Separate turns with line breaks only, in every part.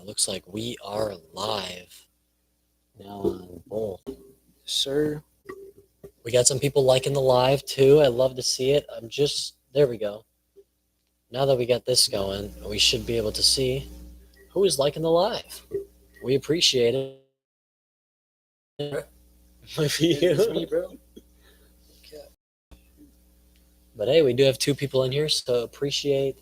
It looks like we are live now on both.
Sir.
We got some people liking the live too. I love to see it. There we go. Now that we got this going, we should be able to see who is liking the live. We appreciate it. Might be
It's
you.
me, bro.
But hey, we do have 2 people in here, so appreciate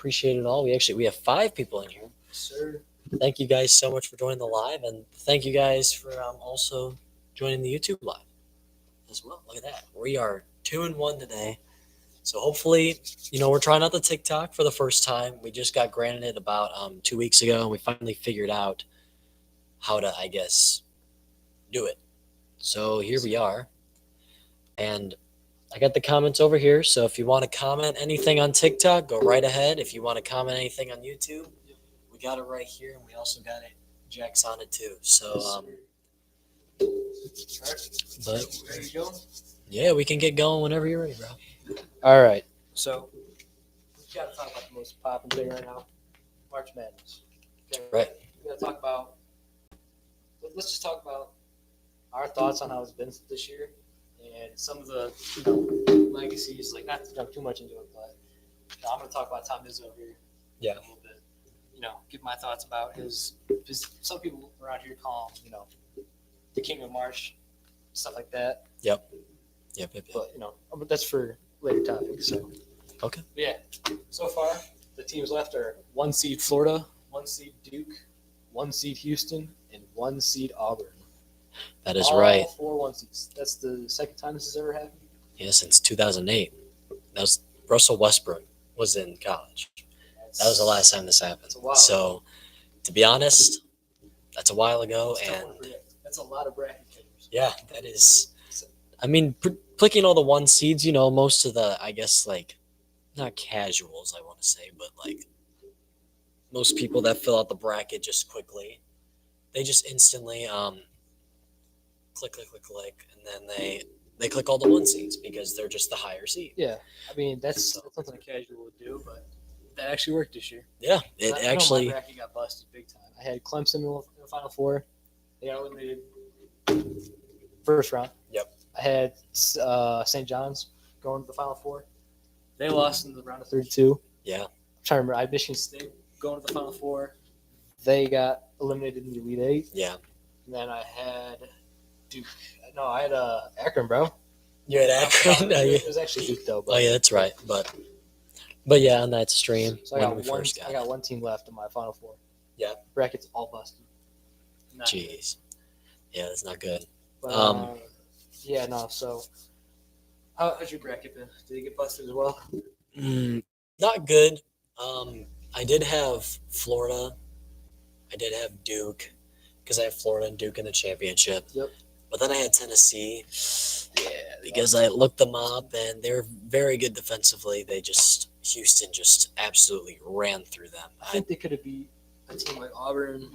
it all. We have 5 people in here.
Sir.
Thank you guys so much for joining the live, and thank you guys for also joining the YouTube live as well. Look at that. We are 2-1 today. So hopefully, we're trying out the TikTok for the first time. We just got granted it about 2 weeks ago, and we finally figured out how to, I guess, do it. So here we are. And I got the comments over here. So if you want to comment anything on TikTok, go right ahead. If you want to comment anything on YouTube, we got it right here. And we also got it. Jack's on it too. So, but
Ready to go?
yeah, we can get going whenever you're ready, bro.
All right. So we've got to talk about the most popping thing right now, March Madness. Okay.
Right.
We got to talk about. Let's just talk about our thoughts on how it's been this year and some of the legacies. Like, not to jump too much into it, but I'm going to talk about Tom Izzo here.
Yeah.
A little bit. Give my thoughts about his. Some people around here call him, the King of March, stuff like that.
Yep.
But but that's for later topics. So
Okay.
But yeah. So far, the teams left are 1 seed Florida, 1 seed Duke, 1 seed Houston, and 1 seed Auburn.
That is
All
right.
4 1 seeds. That's the second time this has ever happened.
Yeah, since 2008. That was Russell Westbrook was in college. That was the last time this happened.
That's a while
So, to be honest, that's a while ago,
That's
and
tough to predict. That's a lot of bracket kickers.
yeah, that is. I mean, clicking all the 1 seeds, most of the, I guess, like, not casuals, I want to say, but like most people that fill out the bracket just quickly, they just instantly click, and then they click all the 1 seeds because they're just the higher seed.
Yeah, I mean that's something a casual would do, but that actually worked this year.
Yeah, it actually.
My bracket got busted big time. I had Clemson in the Final Four. They got eliminated first round.
Yep.
I had St. John's going to the Final Four. They lost in the round of 32.
Yeah.
I'm trying to remember. I had Michigan State going to the Final Four. They got eliminated in the Elite Eight.
Yeah.
And then I had Duke. No, I had Akron, bro.
You had Akron?
It was actually Duke, though.
Oh, yeah, that's right. But yeah, on that stream,
So I got one team left in my Final Four.
Yeah.
Bracket's all busted.
Jeez. Yeah, that's not good.
But, yeah, no, so how's your bracket been? Did it get busted as well?
Not good. I did have Florida. I did have Duke because I have Florida and Duke in the championship.
Yep.
But then I had Tennessee. Yeah, because I looked them up and they're very good defensively. Houston just absolutely ran through them.
I think they could have beat a team like Auburn.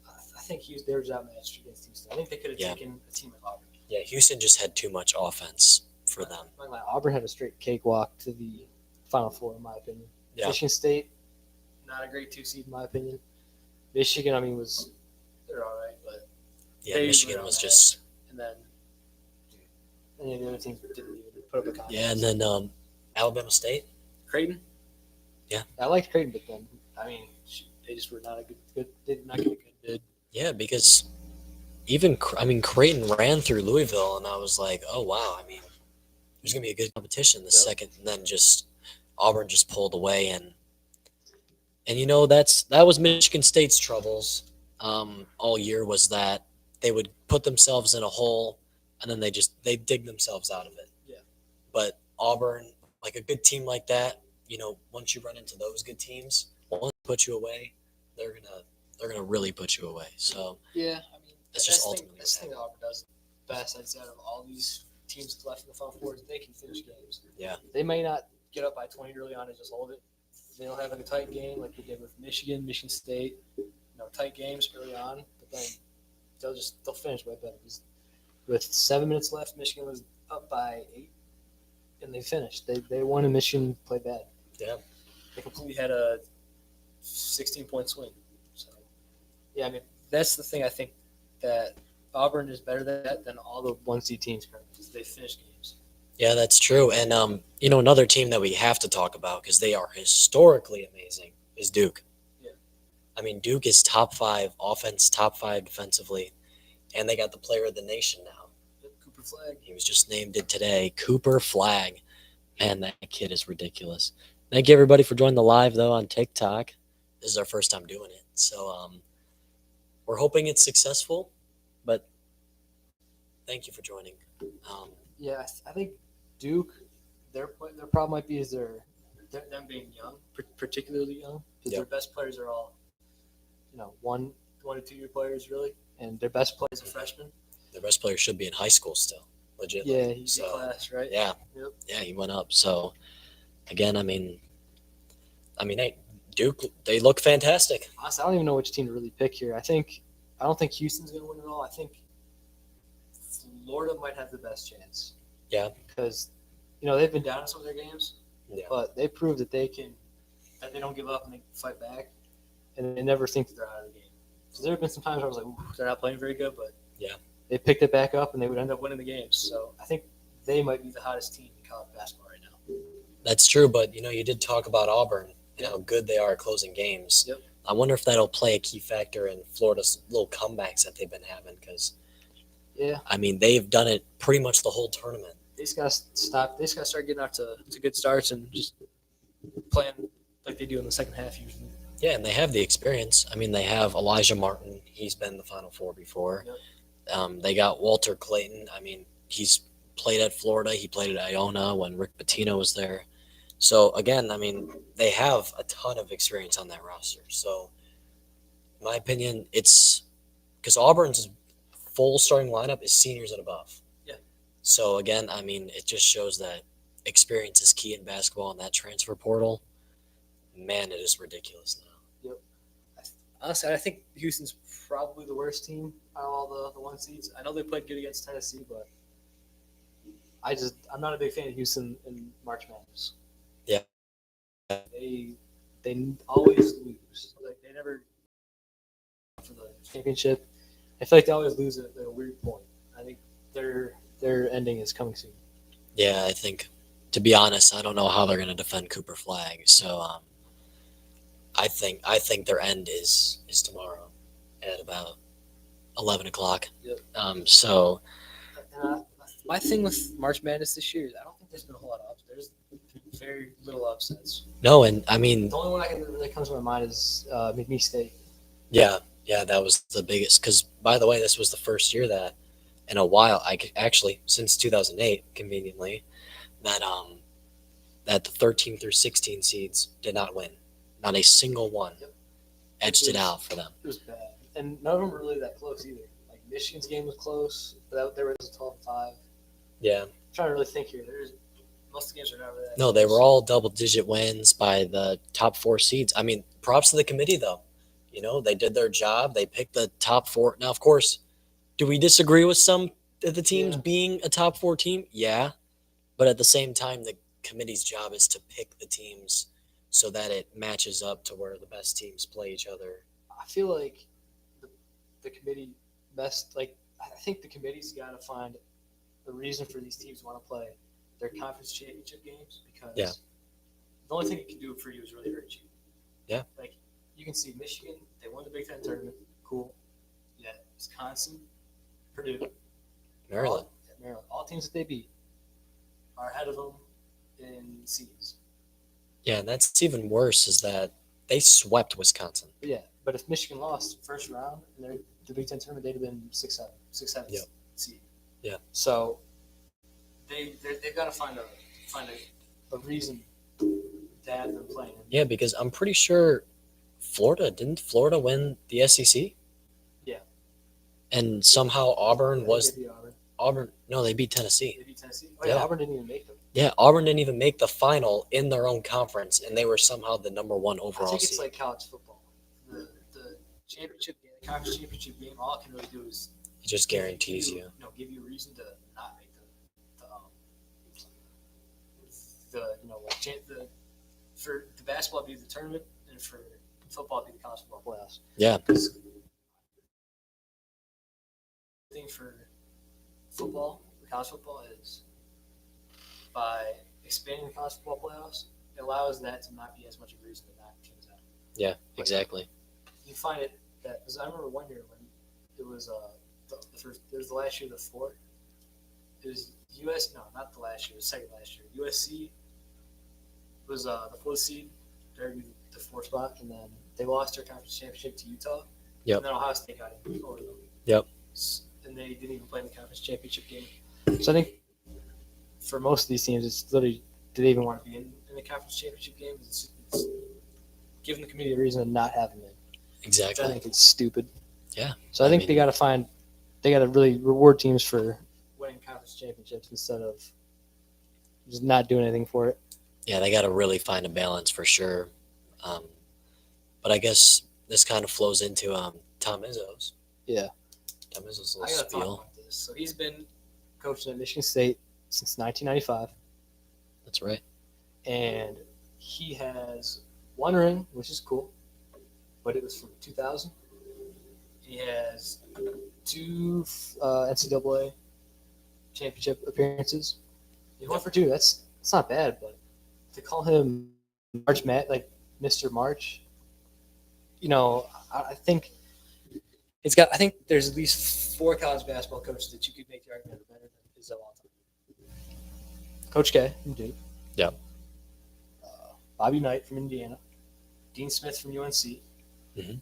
I think they were outmatched against Houston. I think they could have taken a team like Auburn.
Yeah, Houston just had too much offense for them.
Auburn had a straight cakewalk to the Final Four, in my opinion.
Yeah.
Michigan State, not a great 2 seed, in my opinion. Michigan, they're all right, but
yeah, Michigan was just.
And then any of the other teams didn't even put up a contest.
Yeah, and then Alabama State.
Creighton.
Yeah,
I liked Creighton, but then they just were not a good. They did not get a good bid.
Yeah, because Creighton ran through Louisville, and I was like, oh wow, there's gonna be a good competition the second, and then just Auburn just pulled away, and that was Michigan State's troubles all year, was that they would put themselves in a hole, and then they dig themselves out of it.
Yeah.
But Auburn, like a good team like that, once you run into those good teams, once they put you away, they're gonna really put you away. So
yeah,
that's just ultimately
the thing that Auburn does best. I'd say out of all these teams left in the Final Four, they can finish games.
Yeah.
They may not get up by 20 early on and just hold it. They'll have a tight game like they did with Michigan State. Tight games early on, but then they'll finish way better. With 7 minutes left, Michigan was up by 8, and they finished. They won, and Michigan played bad.
Yeah.
They completely had a 16-point swing. So, yeah, I mean, that's the thing I think that Auburn is better than all the 1 seed teams currently because they finish games.
Yeah, that's true. And another team that we have to talk about because they are historically amazing is Duke.
Yeah.
I mean, Duke is top 5 offense, top 5 defensively, and they got the player of the nation now.
Cooper Flagg.
He was just named it today. Cooper Flagg. Man, that kid is ridiculous. Thank you everybody for joining the live though on TikTok. This is our first time doing it, so we're hoping it's successful. But thank you for joining.
Yeah, I think Duke, their problem might be is them being young, particularly young, because
Yep.
their best players are all, 1 to 2 year players really, and their best players are freshmen.
The best player should be in high school still, legit.
Yeah, he's in class, right?
Yeah,
Yep.
yeah, he went up. So again, I mean, hey, Duke, they look fantastic.
Honestly, I don't even know which team to really pick here. I don't think Houston's going to win it all. I think Florida might have the best chance.
Yeah.
Because, they've been down in some of their games,
Yeah.
but they proved that they don't give up and they fight back, and they never think that they're out of the game. So there have been some times where I was like, ooh, they're not playing very good, but
Yeah.
they picked it back up and they would end up winning the games. So I think they might be the hottest team in college basketball right now.
That's true, but you did talk about Auburn and how good they are at closing games.
Yep.
I wonder if that'll play a key factor in Florida's little comebacks that they've been having because,
Yeah.
I mean, they've done it pretty much the whole tournament.
They just got to stop. They just got to start getting out to good starts and just playing like they do in the second half usually.
Yeah, and they have the experience. I mean, they have Elijah Martin. He's been in the Final Four before.
Yep.
They got Walter Clayton. I mean, he's played at Florida. He played at Iona when Rick Pitino was there. So, again, I mean, they have a ton of experience on that roster. So, in my opinion, it's because Auburn's full starting lineup is seniors and above.
Yeah.
So, again, I mean, it just shows that experience is key in basketball, and that transfer portal, man, it is ridiculous now.
Yep. Honestly, I think Houston's probably the worst team out of all the 1 seeds. I know they played good against Tennessee, but I'm not a big fan of Houston in March Madness.
Yeah.
They always lose. Like they never for the championship. I feel like they always lose at a weird point. I think their ending is coming soon.
Yeah, I think, to be honest, I don't know how they're going to defend Cooper Flagg. So I think their end is tomorrow at about 11 o'clock.
Yep.
So
my thing with March Madness this year is I don't think there's been a whole lot of upsets. There's very little upsets.
no, and I mean,
The only one that really comes to my mind is McNeese State.
yeah, that was the biggest. Because by the way, this was the first year that, in a while, actually since 2008, conveniently, that the 13 through 16 seeds did not win. Not a single one.
Yep.
Edged it out for them.
It was bad, and none of them were really that close either. Like Michigan's game was close, but there was a 12-5.
Yeah.
I'm trying to really think here. Most of the games are never that.
No, they were all double-digit wins by the top 4 seeds. I mean, props to the committee, though. They did their job. They picked the top 4. Now, of course, do we disagree with some of the teams being a top 4 team? Yeah. But at the same time, the committee's job is to pick the teams so that it matches up to where the best teams play each other.
I feel like the committee I think the committee's got to find a reason for these teams to want to play their conference championship games because the only thing it can do for you is really hurt you.
Yeah.
Like you can see Michigan, they won the Big Ten tournament, cool. Yeah, Wisconsin, Purdue,
Maryland.
all teams that they beat are ahead of them in seeds.
Yeah, and that's even worse is that they swept Wisconsin.
But if Michigan lost first round in the Big Ten tournament, they'd have been 6-7
Yep.
seed.
Yeah.
So they've got to find a reason to have them playing.
Yeah, because I'm pretty sure didn't Florida win the SEC?
Yeah.
And somehow Auburn was
They beat Auburn.
Auburn. No, they beat Tennessee.
They beat Tennessee. Oh yeah,
Yeah.
Auburn didn't even make them.
Yeah, Auburn didn't even make the final in their own conference, and they were somehow the number 1
I
overall
think it's
seed.
like college football. The championship game, the conference championship game, all it can really do is
It just guarantees you.
give you a reason to not make for the basketball to be the tournament and for football be the college football playoffs.
Yeah.
Because the thing for football, for college football, is by expanding the college football playoffs, it allows that to not be as much of a reason to knock teams out.
Yeah, exactly.
You find it that because I remember one year when it was the first, it was the last year of the four. It was not the last year, the second last year. USC was the fourth seed, they're the fourth spot, and then they lost their conference championship to Utah.
Yep.
And then Ohio State got it over them.
Yep.
And they didn't even play in the conference championship game. So I think for most of these teams, it's literally, do they even want to be in the conference championship game? It's giving the committee a reason to not have them in.
Exactly.
I think it's stupid.
Yeah.
So I think they got to really reward teams for winning conference championships instead of just not doing anything for it.
Yeah, they got to really find a balance for sure. But I guess this kind of flows into Tom Izzo's.
Yeah.
Tom Izzo's
I
little
got to talk
spiel.
about this. So he's been coaching at Michigan State since 1995,
That's right.
and he has one ring, which is cool, but it was from 2000. He has 2 NCAA championship appearances. He's 1 for 2. That's not bad, but to call him March like Mr. March, I think I think there's at least 4 college basketball coaches that you could make the argument are better than Izzo all time. Coach K from Duke.
Yep.
Bobby Knight from Indiana. Dean Smith from UNC.
Mhm.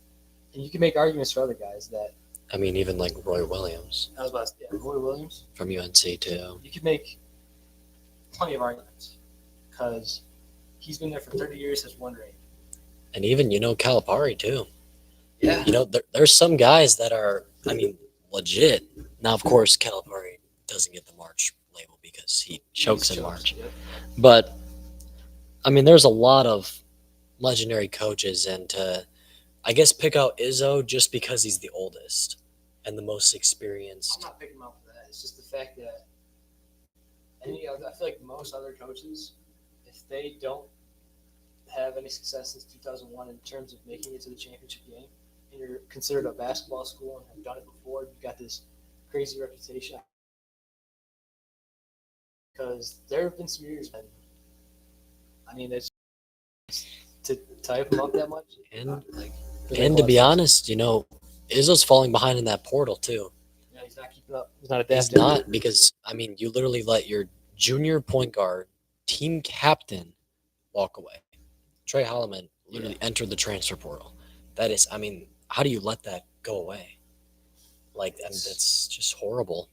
And you can make arguments for other guys that
I mean, even like Roy Williams
I was about to say, Roy Williams.
from UNC too.
You could make plenty of arguments because he's been there for 30 years, has 1 ring.
And even, Calipari too.
Yeah.
There's some guys that are, I mean, legit. Now, of course, Calipari doesn't get the March label because he chokes in March.
Yep.
But, I mean, there's a lot of legendary coaches, and to, I guess, pick out Izzo just because he's the oldest and the most
I'm
experienced.
not picking him up for that. It's just the fact that I feel like most other coaches, if they don't have any success since 2001 in terms of making it to the championship game, and you're considered a basketball school and have done it before, you've got this crazy reputation. Because there have been some years when, I mean, it's to type them up that much.
And to be honest, Izzo's falling behind in that portal too.
Yeah, he's not keeping up. He's not
He's
adapting.
not, because, I mean, you literally let your junior point guard, team captain, walk away. Trey Holloman literally entered the transfer portal. That is, I mean, how do you let that go away? Like, I mean, that's just horrible.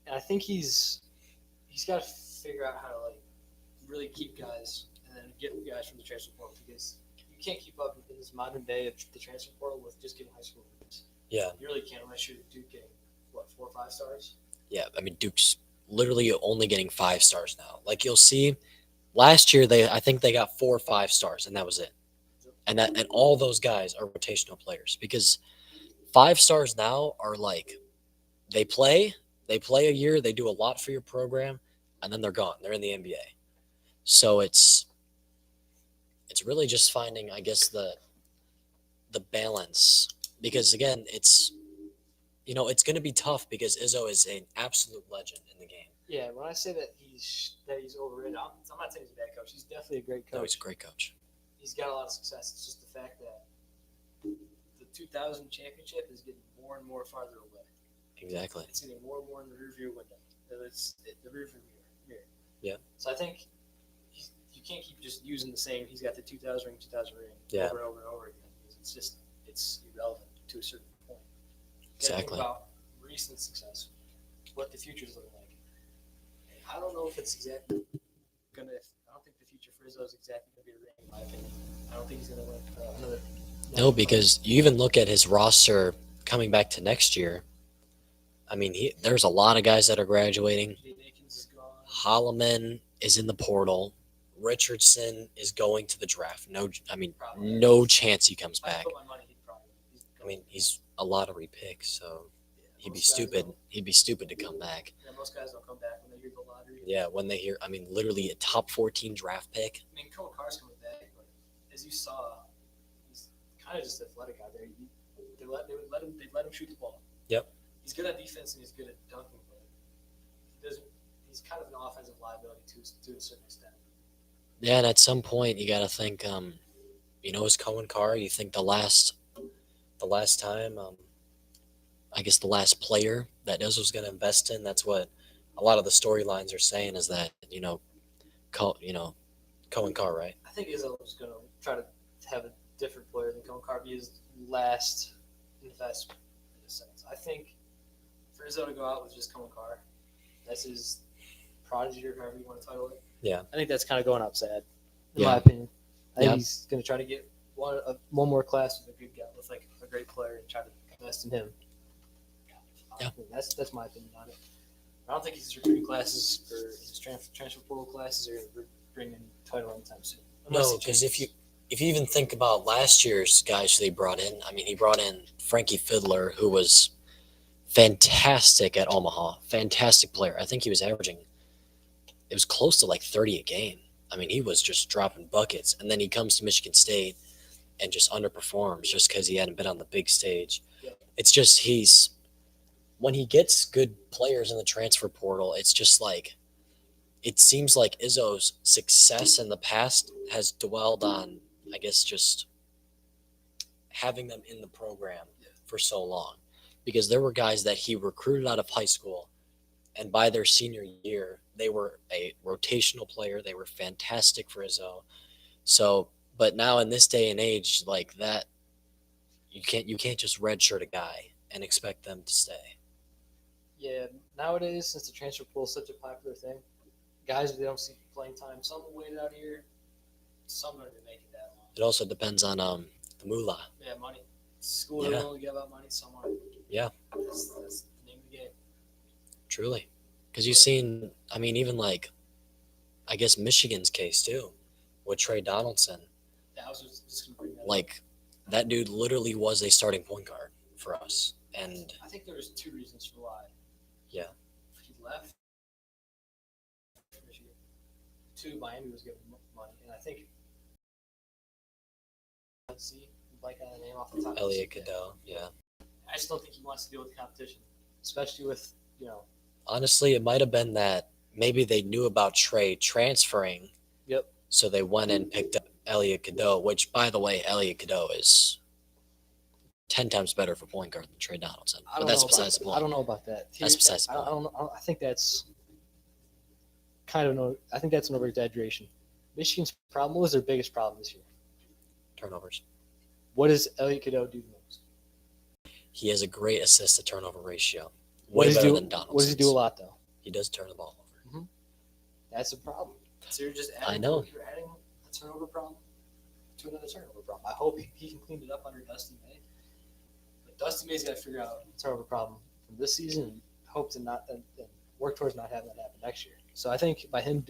And I think he's got to figure out how to really keep guys and then get guys from the transfer portal, because you can't keep up in this modern day of the transfer portal with just getting high school recruits.
Yeah.
You really can't unless you're Duke getting 4 or 5 stars.
Yeah, I mean, Duke's literally only getting 5 stars now. Like, you'll see, last year I think they got 4 or 5 stars, and that was it. And all those guys are rotational players, because 5 stars now are like, they play a year, they do a lot for your program, and then they're gone. They're in the NBA. So it's really just finding, I guess, the balance, because again, it's going to be tough because Izzo is an absolute legend in the game.
Yeah, when I say that he's overrated, I'm not saying he's a bad coach. He's definitely a great coach.
No, he's a great coach.
He's got a lot of success. It's just the fact that the 2000 championship is getting more and more farther away.
Exactly.
It's getting more and more in the rearview window. It's the rearview mirror.
Yeah.
So I think you can't keep just using the same. He's got the 2000 ring
Yeah.
over and over and over again, because it's irrelevant to a certain point.
Exactly.
Think about recent success, what the future is looking like. And I don't know if it's exactly gonna. I don't think the future for Izzo is exactly gonna be a ring, in my opinion. I don't think he's gonna win another.
No, because you even look at his roster coming back to next year. I mean, there's a lot of guys that are graduating.
Jay Akins is gone.
Holloman is in the portal. Richardson is going to the draft.
Probably.
No chance he comes
If I
back.
put my money, he'd probably.
I mean, he's a lottery pick, so he'd be
most guys
stupid.
don't.
He'd be stupid to come back.
Yeah, most guys don't come back when they hear the lottery.
Yeah, when they hear, I mean, literally a top 14 draft pick.
I mean, Cole Carr's coming back, but as you saw, he's kind kind of just athletic out there. They let him shoot the ball.
Yep.
He's good at defense and he's good at dunking, but he's kind of an offensive liability to a certain extent.
Yeah, and at some point you got to think, is Cohen Carr. You think the last time, I guess the last player that Izzo was going to invest in. That's what a lot of the storylines are saying is that Cohen Carr, right?
I think Izzo was going to try to have a different player than Cohen Carr be his last investment in a sense. I think for Izzo to go out with just Cohen Carr, that's his prodigy or however you want to title it.
Yeah.
I think that's kind of going out sad, in
Yeah.
my opinion. I think
Yeah.
he's going to try to get one more class with a good guy, with like a great player, and try to invest in him.
Yeah.
That's my opinion on it. I don't think his recruiting classes or his transfer portal classes are going to bring in title anytime soon.
No, because if you even think about last year's guys they brought in, I mean, he brought in Frankie Fiddler, who was fantastic at Omaha, fantastic player. I think he was averaging, it was close to like 30 a game. I mean, he was just dropping buckets. And then he comes to Michigan State and just underperforms just because he hadn't been on the big stage.
Yeah.
It's just when he gets good players in the transfer portal, it's just like, it seems like Izzo's success in the past has dwelled on, I guess, just having them in the program for so long. Because there were guys that he recruited out of high school, and by their senior year, they were a rotational player. They were fantastic for Izzo. So, but now in this day and age, like that, you can't just redshirt a guy and expect them to stay.
Yeah, nowadays, since the transfer pool is such a popular thing, guys, they don't see playing time. Some will wait out here. Some are going to make it that long.
It also depends on the moolah.
Yeah, money. Schools are willing to give out money. Some aren't.
Yeah.
That's the name of the game.
Truly. Because you've seen, I mean, even like, I guess Michigan's case too, with Trey Donaldson.
Yeah, I was just going to bring that up.
Like, that dude literally was a starting point guard for us. And
I think there was 2 reasons for why.
Yeah.
He left Michigan. 2, Miami was giving him money. And I think, let's see, like on the name off the top.
Elliot Cadeau, yeah.
I just don't think he wants to deal with the competition, especially with,
Honestly, it might have been that maybe they knew about Trey transferring.
Yep.
So they went and picked up Elliot Cadeau, which, by the way, Elliot Cadeau is 10 times better for point guard than Trey Donaldson. But that's besides the point.
I don't know about that.
That's besides the point.
I don't know. I think that's I think that's an over-exaggeration. Michigan's problem was their biggest problem this year.
Turnovers.
What does Elliot Cadeau do the most?
He has a great assist to turnover ratio.
What
Way
does he
better
do?
than Donaldson.
What does he do a lot though?
He does turn the ball over.
That's a problem. So you're just
I know.
You're adding a turnover problem to another turnover problem. I hope he can clean it up under Dusty May. But Dusty May's got to figure out the turnover problem from this season and hope to not and work towards not having that happen next year. So I think I think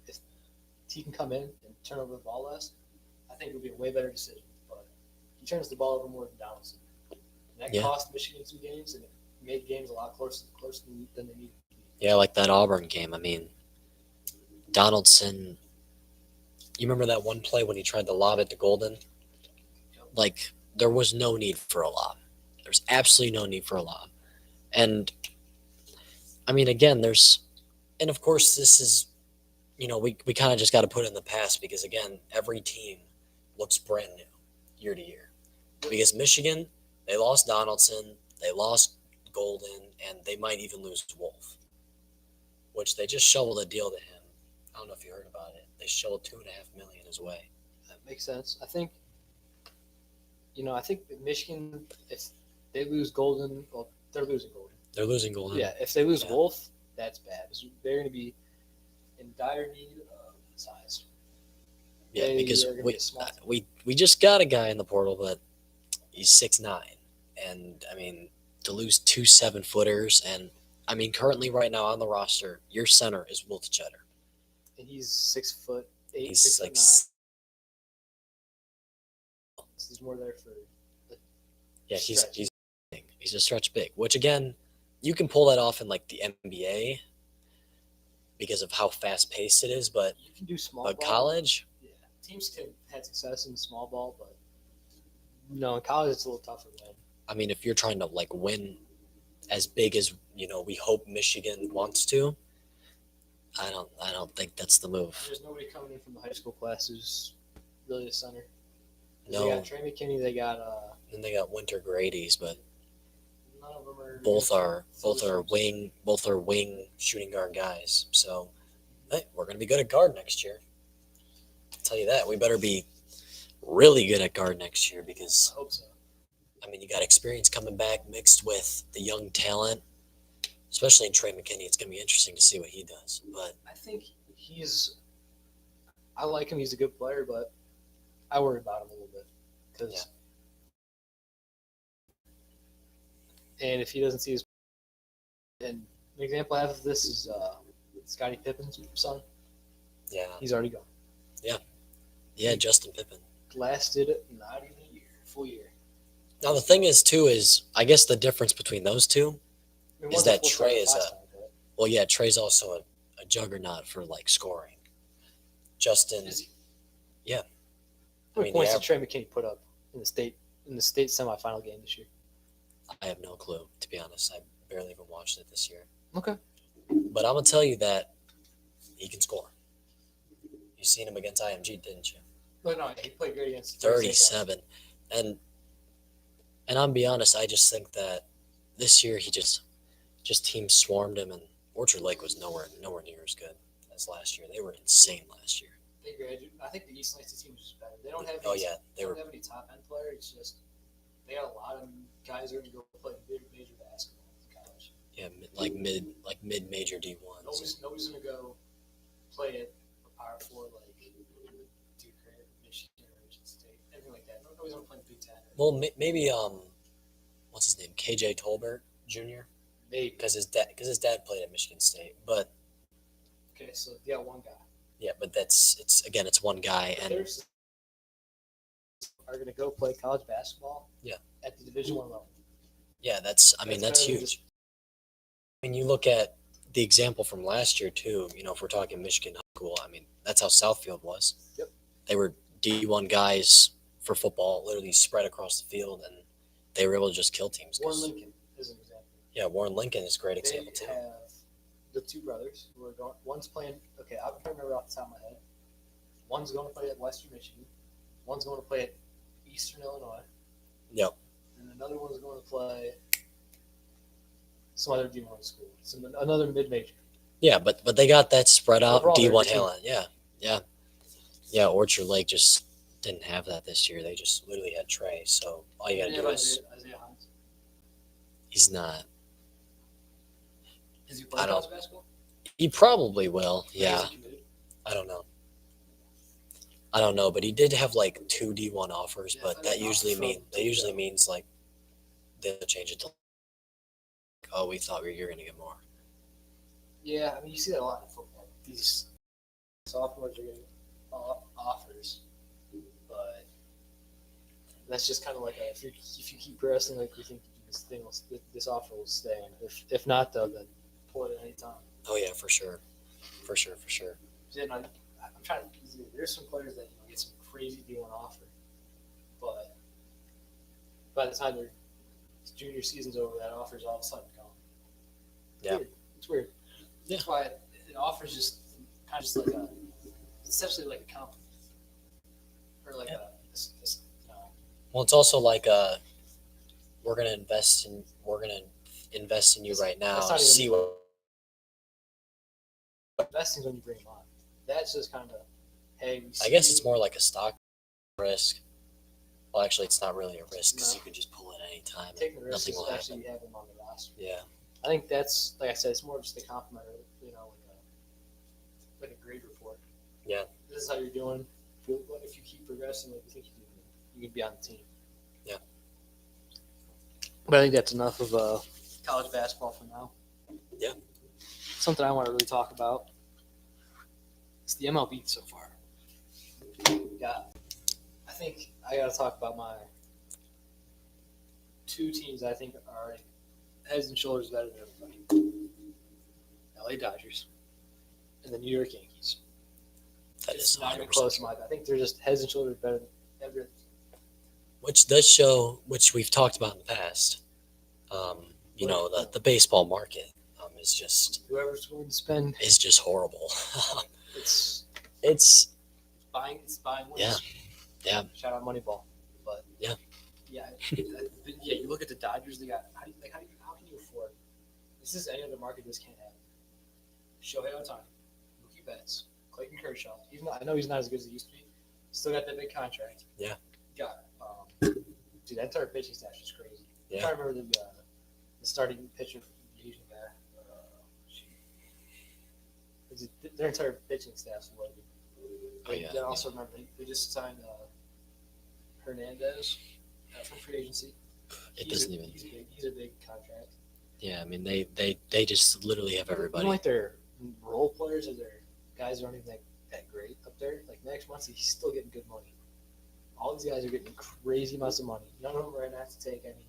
if he can come in and turn over the ball less, I think it would be a way better decision. But he turns the ball over more than Donaldson. And that cost Michigan 2 games, and it made games a lot closer than they needed to be.
Yeah, like that Auburn game. I mean, Donaldson, you remember that one play when he tried to lob it to Golden?
Yep. Like,
there was no need for a lob. There's absolutely no need for a lob. And, I mean, again, and of course this is, we kind of just got to put it in the past because, again, every team looks brand new year to year. Because Michigan, they lost Donaldson, they lost Golden, and they might even lose Wolf, which they just shoveled a deal to him. I don't know if you heard about it. They shoveled $2.5 million his way.
That makes sense. I think Michigan, if they lose Golden, well, they're losing Golden.
They're losing Golden.
Yeah, if they lose Wolf, that's bad. They're going to be in dire need of size.
Yeah, because we just got a guy in the portal, but he's 6'9", and I mean to lose 2 7-footers, and I mean currently right now on the roster, your center is Will Cheddar,
and he's 6'8".
He's
6'9".
like
He's more there for.
he's big. He's a stretch big, which again, you can pull that off in like the NBA because of how fast paced it is, but
you can do small.
But
ball.
College.
Yeah, teams can have success in small ball, but No, in college it's a little tougher, man.
I mean, if you're trying to like win as big as we hope Michigan wants to, I don't think that's the move.
There's nobody coming in from the high school class who's really the center. They
No,
got Trey McKinney. They got
then they got Winter Grady's, but
none of them are.
both are wing shooting guard guys. So, hey, we're gonna be good at guard next year. I'll tell you that. We better be really good at guard next year because
I hope so.
I mean you got experience coming back mixed with the young talent, especially in Trey McKinney. It's gonna be interesting to see what he does. But
I think I like him. He's a good player, but I worry about him a little bit because. And if he doesn't see his, and an example I have of this is Scottie Pippen's son.
yeah,
He's already gone.
yeah, Justin Pippen.
Lasted not even a year, full year.
Now the thing is too is I guess the difference between those two,
I mean,
Is
wasn't a
that
full
Trey
starter
is
last
a-
time, but
well, yeah, Trey's also a juggernaut for like scoring. Justin,
is he?
Yeah.
How
I
many
mean,
points
the
did Trey McKinney put up in the state semifinal game this year?
I have no clue to be honest. I barely even watched it this year.
Okay.
But I'm gonna tell you that he can score. You seen him against IMG, didn't you?
But no, he played great against
37, and I'm be honest. I just think that this year he just team swarmed him, and Orchard Lake was nowhere near as good as last year. They were insane last year.
They graduated. I think the East Lansing team is just better. They don't have.
Oh
any-
yeah,
They
they were.
don't have any top end players. It's just they got a lot of guys who are going to go play major basketball in college.
Yeah, mid major D1s.
Nobody's going to go play at a Power 4 like Duke or Michigan or Michigan State, anything like that. Nobody's going to play in Big Ten.
Well, maybe what's his name? KJ Tolbert Jr.
Maybe.
Because his dad played at Michigan State. But
Okay, so you got one guy.
yeah, but it's one guy, and
Others are going to go play college basketball.
Yeah.
At the Division I level.
yeah, that's
That's
huge.
better than just-
I mean, you look at the example from last year too. If we're talking Michigan high school, I mean that's how Southfield was.
Yep.
They were D1 guys for football, literally spread across the field, and they were able to just kill teams.
Warren Lincoln is an example.
Yeah, Warren Lincoln is a great
They
example too.
have the two brothers who are going. One's playing. Okay, I can't remember off the top of my head. One's going to play at Western Michigan. One's going to play at Eastern Illinois.
Yep.
And another one's going to play some other D1 school, another mid-major.
Yeah, but they got that spread out
Overall, they're
D1
a good team.
talent. Yeah. Orchard Lake just didn't have that this year. They just literally had Trey. So all you got to
They
do
have
is
Isaiah Hines.
he's not.
Is he
I
playing
don't-
college basketball?
He probably will. Yeah.
Is he committed?
I don't know, but he did have like 2 D1 offers,
Yeah,
but
I
that
mean,
usually
from-
means like they'll change it to oh, we thought you're going to get more.
Yeah, I mean, you see that a lot in football. These sophomores are getting offers, but that's just kind of like if you keep progressing, like you think this offer will stay. And if not, though, then pull it at any time.
Oh yeah, for sure.
Then I'm trying to. There's some players that get some crazy D1 offer, but by the time their junior season's over, that offer's all of a sudden gone.
Yeah.
It's weird.
Yeah.
That's why it offers just kind of just like essentially like a compliment or like this,
Well, it's also like we're going to invest in you right now.
That's not even-
See what
investing when you bring them on. That's just kind of hey.
I guess it's more like a stock risk. Well, actually, it's not really a risk because
No.
you can just pull it any time.
taking the risk
Nothing
is
will
actually
happen.
have them on the roster.
Yeah.
I think that's like I said, it's more just a compliment, or like a grade report.
Yeah.
This is how you're doing. If you keep progressing, like you think you can be on the team.
Yeah.
But I think that's enough of college basketball for now.
Yeah.
Something I want to really talk about. It's the MLB so far. Yeah. I think I got to talk about my two teams I think are heads and shoulders better than everybody. LA Dodgers and the New York Yankees.
That
It's
is
not even
100%
close.
true.
I think they're just heads and shoulders better than
which does show, which we've talked about in the past. The baseball market
Whoever's willing to spend,
is just horrible.
it's
it's
buying. It's buying wins.
Yeah. Yeah.
Shout out Moneyball, but
Yeah.
yeah. You look at the Dodgers. They got how can you afford? This is any other market this can't have. Shohei Ohtani, Mookie Betts, Clayton Kershaw. I know he's not as good as he used to be. Still got that big contract.
Yeah.
Got dude, that entire pitching staff is crazy.
Yeah.
I remember the starting pitcher for the Asian guy. Their entire pitching staff's loaded.
Oh, yeah.
I also remember they just signed Hernandez from free agency. He's a big contract.
Yeah, I mean they just literally have everybody.
Like their role players or their guys who aren't even that great up there. Like Max Muncy, he's still getting good money. All these guys are getting crazy amounts of money. None of them are going to have to take any,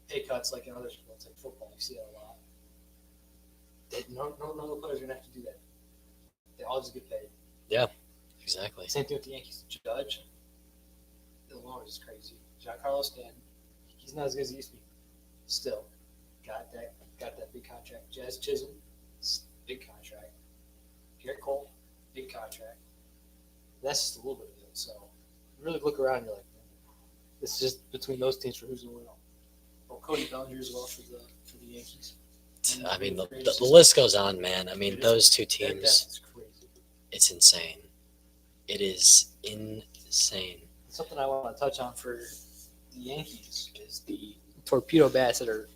pay cuts like in other sports, like football. You see that a lot. No players are going to have to do that. They all just get paid.
Yeah, exactly.
Same thing with the Yankees. Judge, alone is crazy. Giancarlo Stanton, he's not as good as he used to be. Still, got that big contract. Jazz Chisholm, big contract. Garrett Cole, big contract. That's just a little bit of it. So, you really look around, you're like, it's just between those teams for who's going to win. Well, Cody Bellinger as well for the Yankees.
I mean, the list goes on, man. I mean, those two teams,
that's crazy.
It's insane. It is insane.
Something I want to touch on for the Yankees is the torpedo bats that are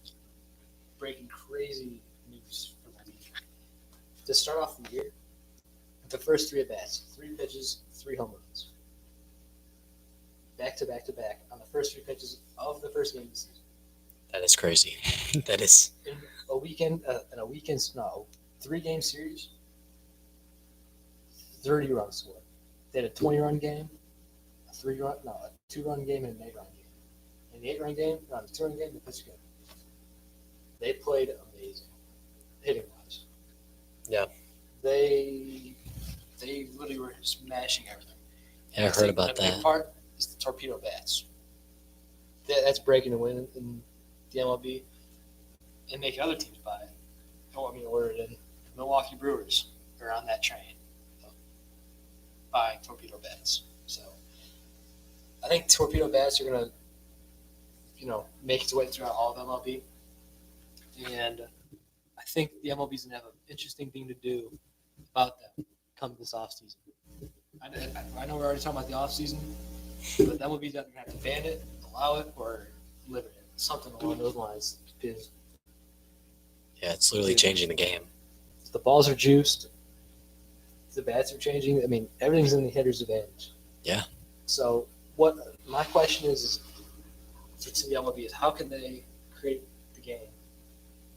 breaking crazy news for the league. To start off the year, the first 3 at bats, 3 pitches, 3 home runs. Back to back to back on the first 3 pitches of the first game of the season.
That is crazy. That is
in a 3-game series, 30 runs scored. They had a 20-run game, a 2-run game, and an 8-run game. In the 8-run game, the 2-run game, they pitched good. They played amazing, hitting wise.
Yeah.
They literally were smashing everything.
Yeah, I heard about that.
The big part is the torpedo bats. That's breaking a win in the MLB and making other teams buy it. Order it in. Milwaukee Brewers are on that train buying torpedo bats. So I think torpedo bats are going to, make its way throughout all of MLB. And I think the MLB is going to have an interesting thing to do about them come this offseason. I know we're already talking about the offseason, but the MLB is going to have to ban it, allow it, or limit it. Something along those lines. Because
it's literally changing the game.
The balls are juiced. The bats are changing. I mean, everything's in the hitter's advantage.
Yeah.
So what my question is to the MLB is how can they create the game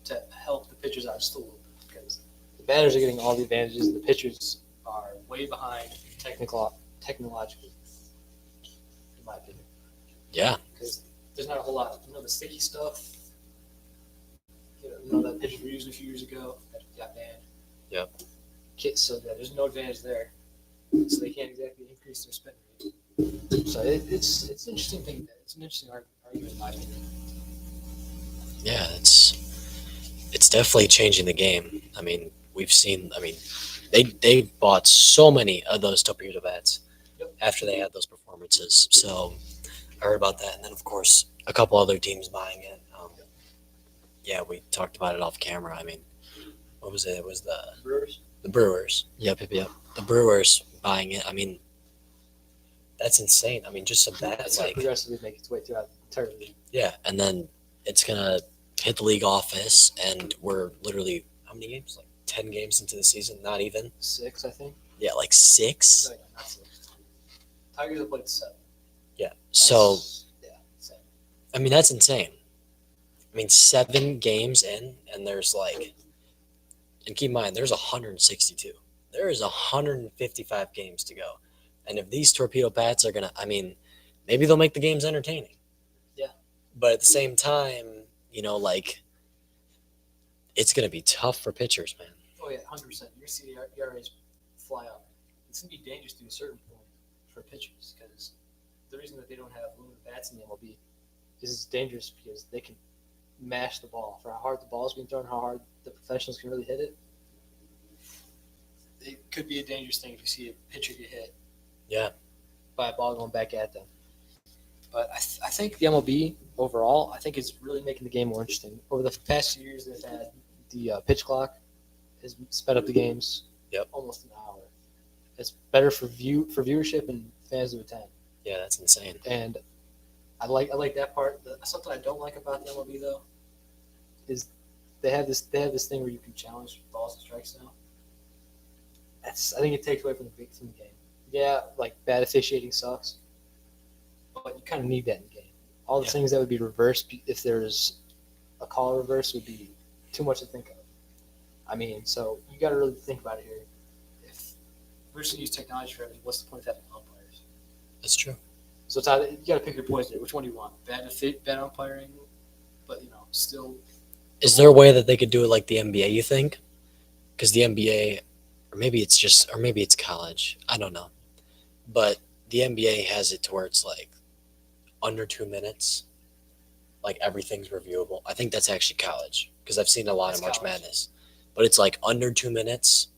to help the pitchers out just a little bit? Because the batters are getting all the advantages. The pitchers are way behind technologically, in my opinion.
Yeah.
Because there's not a whole lot. The sticky stuff. That pitchers were using a few years ago that got banned.
Yep.
So there's no advantage there. So they can't exactly increase their spin rate. So it's an interesting thing. It's an interesting argument in my opinion.
Yeah, it's definitely changing the game. I mean, we've seen. I mean, they bought so many of those torpedo bats after they had those performances. So I heard about that, and then of course a couple other teams buying it. Yeah, we talked about it off camera. I mean, what was it? It was the
Brewers.
The Brewers. Yep. The Brewers buying it. I mean, that's insane. I mean, just a bat.
That's how progressively make its way throughout the entire league.
Yeah, and then it's gonna hit the league office, and we're literally how many games? Like 10 games into the season? Not even
6, I think.
Yeah, like 6.
No, not 6. Tigers have played 7.
Yeah. So.
Yeah, 7.
I mean, that's insane. I mean, 7 games in, and there's and keep in mind, there's 162. There is 155 games to go. And if these torpedo bats are going to, I mean, maybe they'll make the games entertaining.
Yeah.
But at the same time, it's going to be tough for pitchers, man.
Oh, yeah, 100%. You're going to see the ERAs fly up. It's going to be dangerous to a certain point for pitchers because the reason that they don't have limited bats in the MLB is it's dangerous because they can mash the ball for how hard the ball is being thrown, how hard the professionals can really hit it. It could be a dangerous thing if you see a pitcher get hit.
Yeah.
By a ball going back at them. But I think the MLB overall, I think is really making the game more interesting. Over the past few years, they've had the pitch clock has sped up the games.
Yep.
Almost an hour. It's better for viewership and fans to attend.
Yeah, that's insane.
And I like that part. Something I don't like about the MLB though is they have this thing where you can challenge balls and strikes now. I think it takes away from the game. Yeah, like bad officiating sucks, but you kind of need that in the game. All the things that would be reversed if there's a call reverse would be too much to think of. I mean, so you got to really think about it here. If we're just going to use technology for everything, what's the point of having umpires?
That's true.
So it's either, you got to pick your poison there. Which one do you want? Bad umpiring, but still.
Is there a way that they could do it like the NBA? You think? Because the NBA, or maybe it's college. I don't know, but the NBA has it to where it's like under 2 minutes, like everything's reviewable. I think that's actually college because I've seen a lot of March Madness, but it's like under 2 minutes,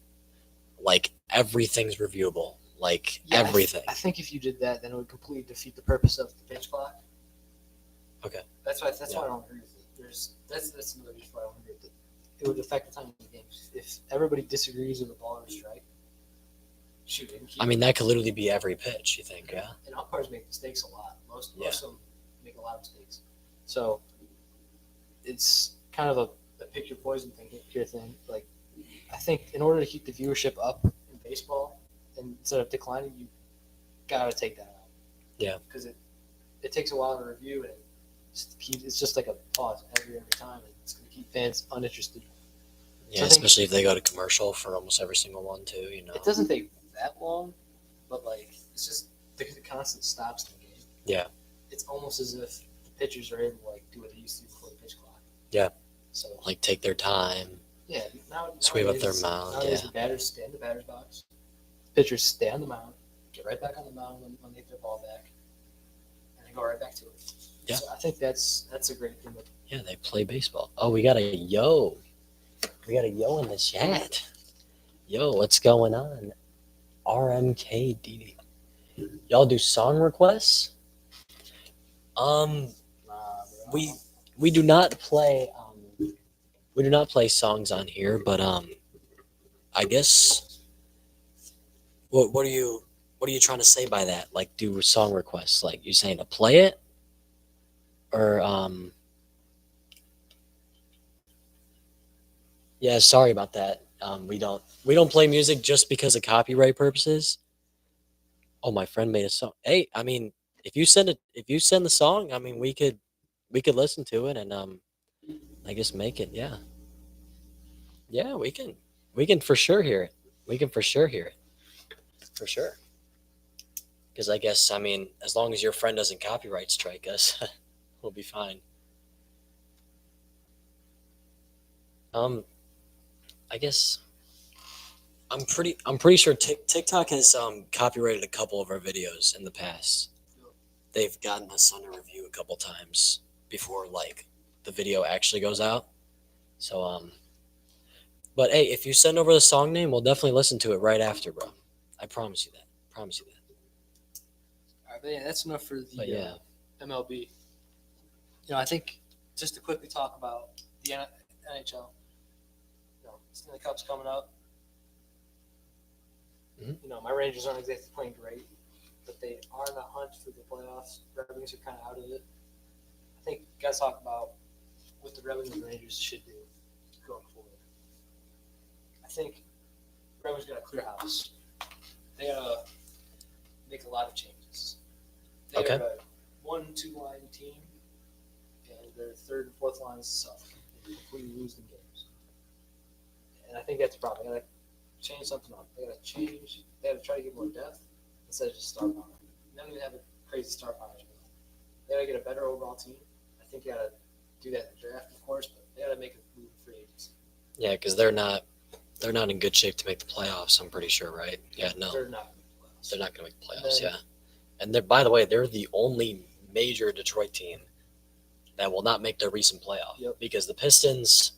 like everything's reviewable, like everything.
I think if you did that, then it would completely defeat the purpose of the pitch clock.
Okay.
That's why I don't agree with it. That's another reason why I don't agree with it. It would affect the time of the game. If everybody disagrees with a ball or a strike, shoot.
I mean, that could literally be every pitch. You think? Yeah.
And umpires make mistakes a lot. Most of them make a lot of mistakes. So it's kind of a pick your poison thing here thing. Like, I think in order to keep the viewership up in baseball and instead of declining, you gotta take that out.
Yeah.
Because it takes a while to review and it's just like a pause every time, and it's gonna keep fans uninterested.
Yeah, so especially if they go to commercial for almost every single one too.
It doesn't take that long, but like it's just the constant stops in the game.
Yeah.
It's almost as if the pitchers are able to like do what they used to before the pitch clock.
Yeah.
So
like take their time.
Yeah.
Sweep up their mound.
Nowadays the batters stay in the batter's box. Pitchers stay on the mound, get right back on the mound when they get their ball back, and then go right back to it.
Yeah.
So I think that's a great thing.
Yeah, they play baseball. Oh, we got a yo in the chat. Yo, what's going on? RMKDD. Y'all do song requests? We do not play songs on here, but I guess what are you trying to say by that? Like do song requests? Like you saying to play it? Or yeah, sorry about that. We don't play music just because of copyright purposes. Oh, my friend made a song. Hey, I mean, if you send the song, I mean, we could listen to it and I guess make it. Yeah, we can for sure hear it. We can for sure hear it. For sure. Because I guess, I mean, as long as your friend doesn't copyright strike us, we'll be fine. I guess I'm pretty sure TikTok has copyrighted a couple of our videos in the past. They've gotten us on a review a couple times before like the video actually goes out. So but hey, if you send over the song name, we'll definitely listen to it right after, bro. I promise you that. All
right, but yeah, that's enough for the MLB. I think just to quickly talk about the NHL. Stanley Cup's coming up.
Mm-hmm.
My Rangers aren't exactly playing great, but they are in the hunt for the playoffs. Red Wings are kind of out of it. I think you got to talk about what the Red Wings and Rangers should do going forward. I think Red Wings got to clear house. They got to make a lot of changes. They're a 1-2 line team, and their third and fourth lines suck. They completely lose the games. And I think that's a problem. They got to change something up. They got to try to get more depth instead of just star power. They don't even have a crazy star power as well. They got to get a better overall team. I think you got to do that in the draft, of course, but they got to make a move for free agency.
Yeah, because they're not in good shape to make the playoffs. I'm pretty sure, right? Yeah, no.
They're not going to make the playoffs.
They're not going to make the playoffs. Yeah. And they're, by the way, they're the only major Detroit team that will not make their recent playoff.
Yep.
Because the Pistons,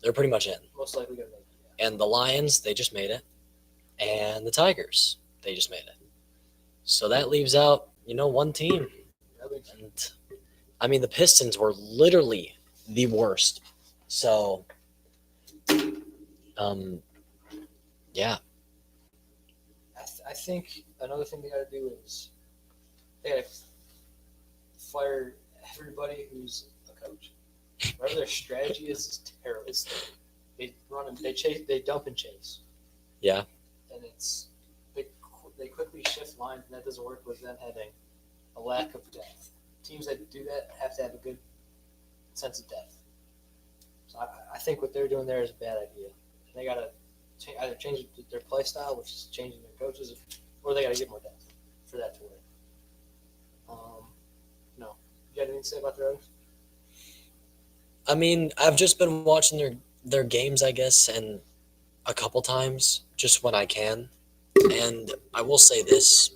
they're pretty much in.
Most likely going to make it. Yeah.
And the Lions, they just made it. And the Tigers, they just made it. So that leaves out, one team. And I mean, the Pistons were literally the worst. So, yeah.
I think another thing they got to do is they got to fire everybody who's a coach. Whatever their strategy is terrible. They run and they dump and chase.
Yeah.
And they quickly shift lines, and that doesn't work with them having a lack of depth. Teams that do that have to have a good sense of depth. So I think what they're doing there is a bad idea. And they got to either change their play style, which is changing their coaches, or they got to get more depth for that to work. No, you got anything to say about the Ravens?
I mean, I've just been watching their games, I guess, and a couple times just when I can. And I will say this.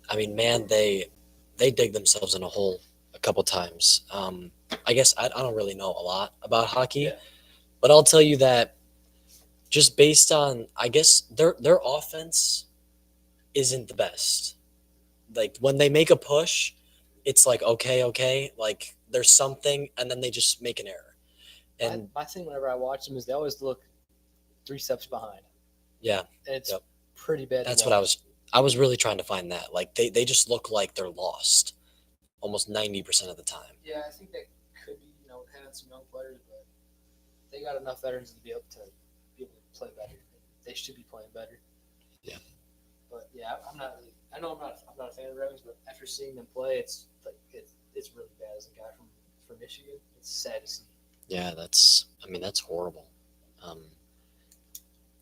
I mean, man, they dig themselves in a hole a couple times. I guess I don't really know a lot about hockey,
Yeah.
but I'll tell you that just based on, I guess, their offense isn't the best. Like, when they make a push, it's like, okay, like there's something, and then they just make an error. And
My thing whenever I watch them is they always look 3 steps behind.
yeah,
And it's
Yep.
pretty bad.
that's what I was really trying to find that. Like, they just look like they're lost almost 90% of the time.
Yeah, I think that could be, having some young players, but they got enough veterans to be able to play better. They should be playing better.
Yeah.
But yeah, I'm not really. I know I'm not a fan of the Ravens, but after seeing them play, it's really bad. As a guy from Michigan, it's sad to see.
Yeah, that's horrible.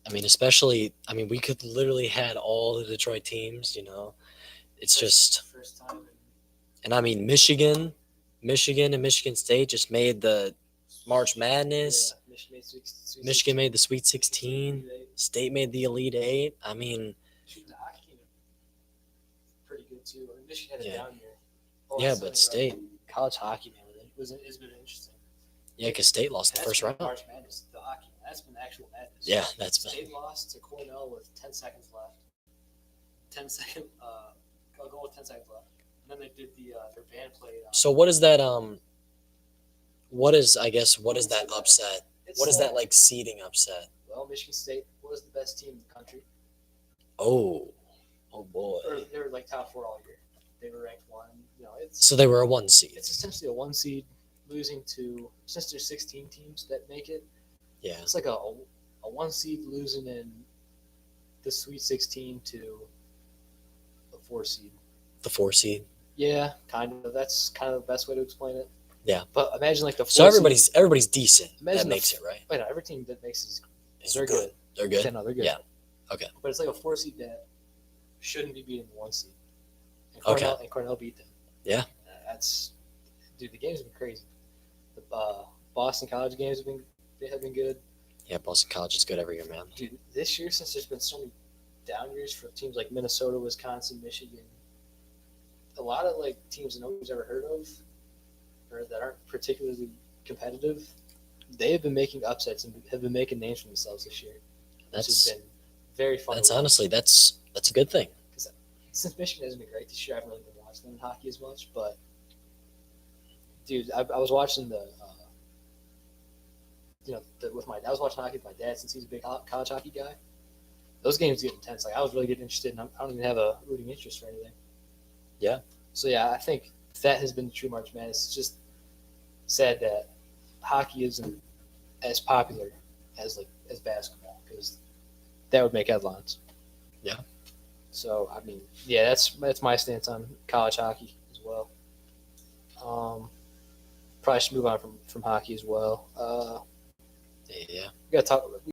Especially, we could literally had all the Detroit teams, It's just,
First time.
and I mean, Michigan and Michigan State just made the March Madness.
Yeah, Michigan
Michigan made the Sweet 16.
They
State made the Elite Eight. I mean,
the hockey team pretty good too. I mean, Michigan had a
Yeah.
down year.
yeah, but State,
college hockey, man, it's been interesting.
yeah, because State lost the
That's
first
been
round.
March Madness, the hockey. That's been actual madness.
Yeah, that's been.
State lost to Cornell with 10 seconds left. 10 second, a goal with 10 seconds left. And then they did their band played.
So what is that? What is that upset? What is that like seeding upset?
Well, Michigan State was the best team in the country.
Oh
Or
boy.
they were like top 4 all year. They were ranked 1.
So they were a 1 seed.
It's essentially a 1 seed losing to, since there's 16 teams that make it.
Yeah.
It's like a 1 seed losing in the Sweet 16 to a 4 seed.
The 4 seed.
Yeah, kind of. That's kind of the best way to explain it.
Yeah.
But imagine like the 4
So everybody's decent.
Imagine
that makes it, right?
Wait, no, every team that makes it
Is
they're good.
They're good.
Yeah, no, they're good.
Yeah. Okay.
But it's like a 4 seed that shouldn't be beating the 1 seed. And Cornell beat them.
Yeah.
Dude, the games have been crazy. The Boston College games have been good.
Yeah, Boston College is good every year, man.
Dude, this year, since there's been so many down years for teams like Minnesota, Wisconsin, Michigan, a lot of like teams that nobody's ever heard of or that aren't particularly competitive, they have been making upsets and have been making names for themselves this year. Which has been very fun.
That's honestly that's a good thing.
Since Michigan hasn't been great this year, I haven't really been watching them in hockey as much. But dude, I was watching I was watching hockey with my dad since he's a big college hockey guy. Those games get intense. Like I was really getting interested, and I don't even have a rooting interest or anything.
Yeah.
So yeah, I think that has been the true March Madness. It's just sad that hockey isn't as popular as basketball, because that would make headlines.
Yeah.
So I mean, yeah, that's my stance on college hockey as well. Probably should move on from hockey as well.
Yeah.
We got to talk.